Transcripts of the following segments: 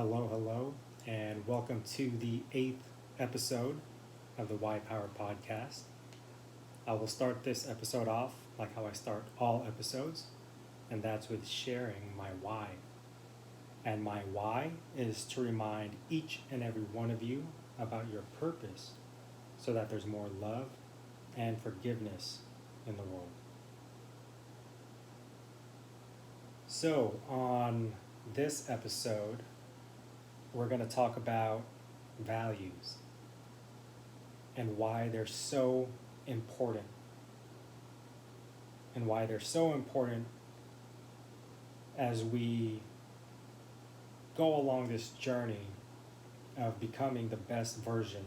Hello, and welcome to the 8th episode of the ypowr podcast. I will start this episode off like how I start all episodes, and that's with sharing my why. And my why is to remind each and every one of you about your purpose so that there's more love and forgiveness in the world. So, on this episode, we're going to talk about values and why they're so important. And why they're so important as we go along this journey of becoming the best version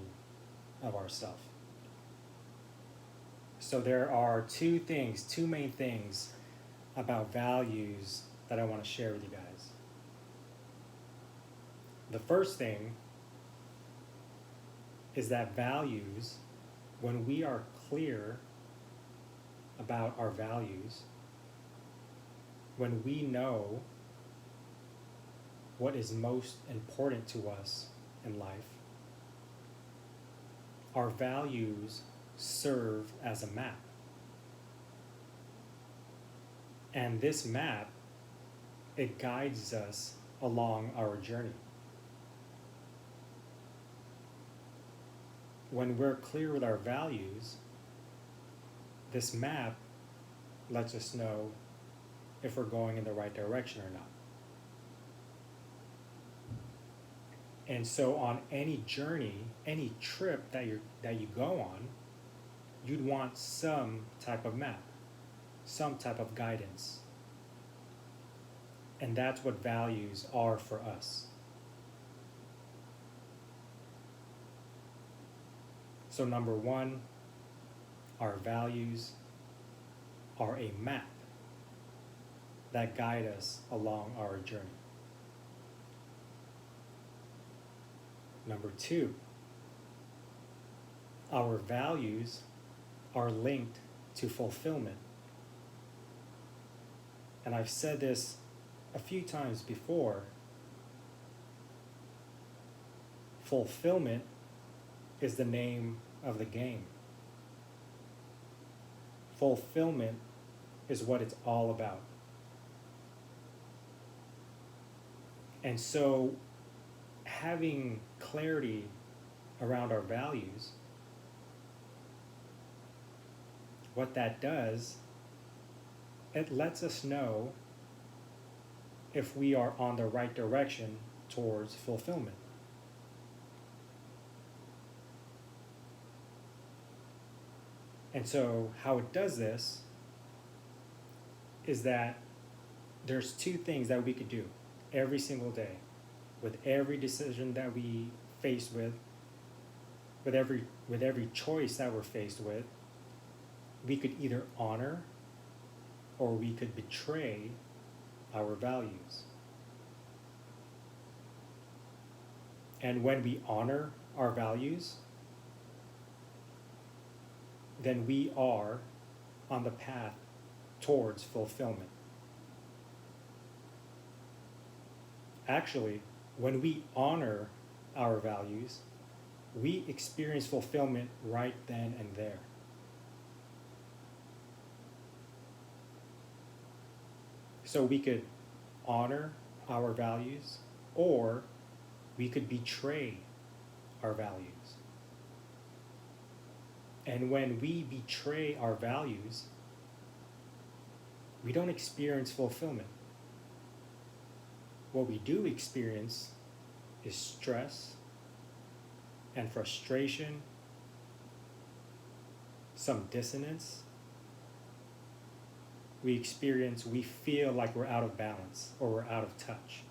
of ourselves. So there are two main things about values that I want to share with you guys. The first thing is that values, when we are clear about our values, when we know what is most important to us in life, our values serve as a map. And this map, it guides us along our journey. When we're clear with our values, this map lets us know if we're going in the right direction or not. And so on any journey, any trip that you go on, you'd want some type of map, some type of guidance. And that's what values are for us. So number one, our values are a map that guide us along our journey. Number two, our values are linked to fulfillment. And I've said this a few times before. Fulfillment is the name of the game. Fulfillment is what it's all about. And so having clarity around our values, what that does, it lets us know if we are on the right direction towards fulfillment. And so how it does this is that there's two things that we could do every single day with every decision that we face with every choice that we're faced with. We could either honor or we could betray our values. And when we honor our values, then we are on the path towards fulfillment. Actually, when we honor our values, we experience fulfillment right then and there. So we could honor our values, or we could betray our values. And when we betray our values, we don't experience fulfillment. What we do experience is stress and frustration, some dissonance. We feel like we're out of balance or we're out of touch.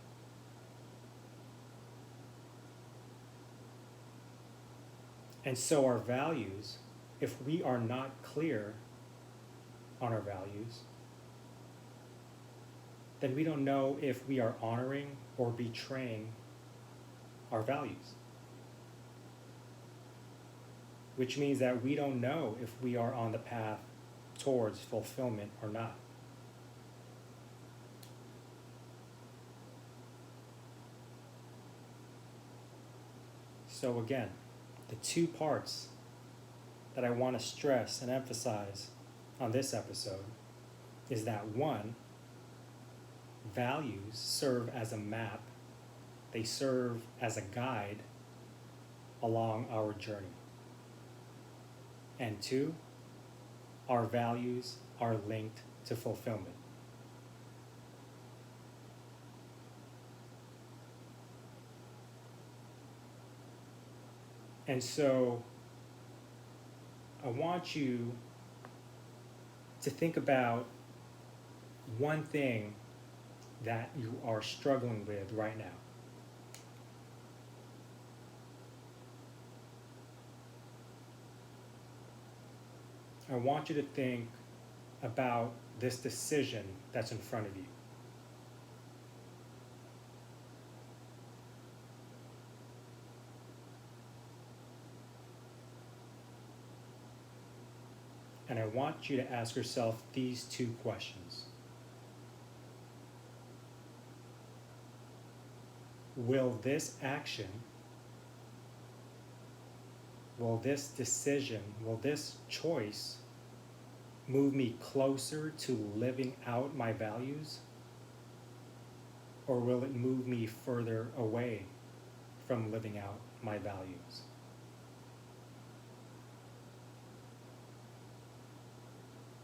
And so our values, if we are not clear on our values, then we don't know if we are honoring or betraying our values. Which means that we don't know if we are on the path towards fulfillment or not. So again, the two parts that I want to stress and emphasize on this episode is that one, values serve as a map, they serve as a guide along our journey. And two, our values are linked to fulfillment. And so I want you to think about one thing that you are struggling with right now. I want you to think about this decision that's in front of you. And I want you to ask yourself these two questions. Will this action, will this decision, will this choice move me closer to living out my values? Or will it move me further away from living out my values?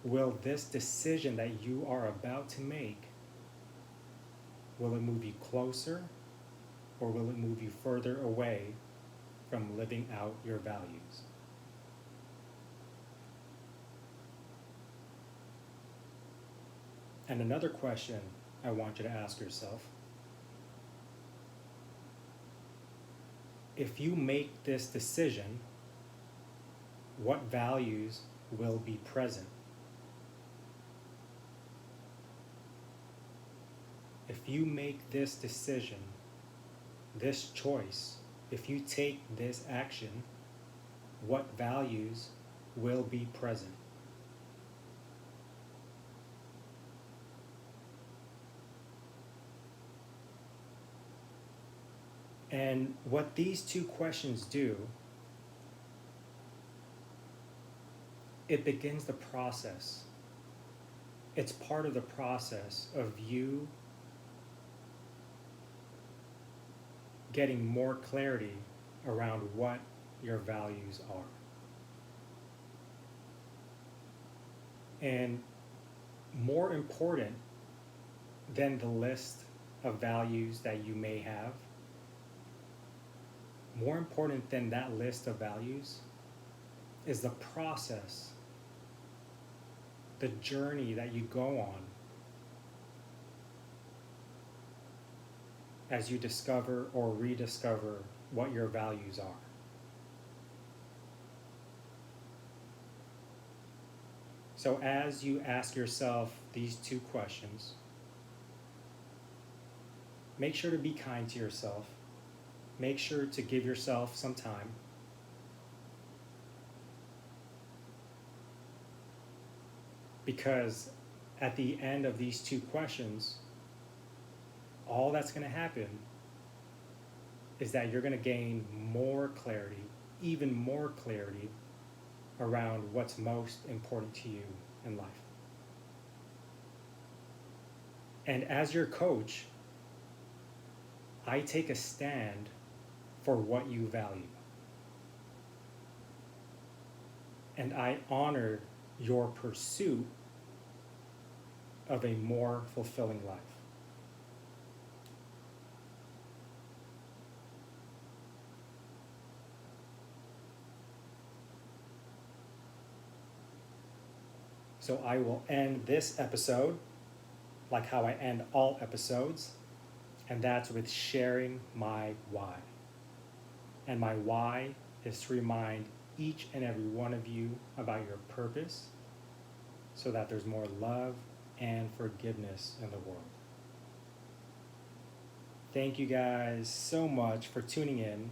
Will this decision that you are about to make, will it move you closer or will it move you further away from living out your values? And another question I want you to ask yourself, if you make this decision, what values will be present? If you make this decision, this choice, if you take this action, what values will be present? And what these two questions do, it begins the process. It's part of the process of you getting more clarity around what your values are. And more important than the list of values that you may have, more important than that list of values is the process, the journey that you go on as you discover or rediscover what your values are. So as you ask yourself these two questions, make sure to be kind to yourself. Make sure to give yourself some time. Because at the end of these two questions, all that's going to happen is that you're going to gain more clarity, even more clarity around what's most important to you in life. And as your coach, I take a stand for what you value. And I honor your pursuit of a more fulfilling life. So I will end this episode like how I end all episodes, and that's with sharing my why. And my why is to remind each and every one of you about your purpose so that there's more love and forgiveness in the world. Thank you guys so much for tuning in,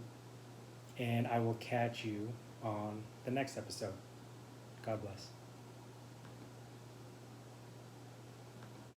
and I will catch you on the next episode. God bless.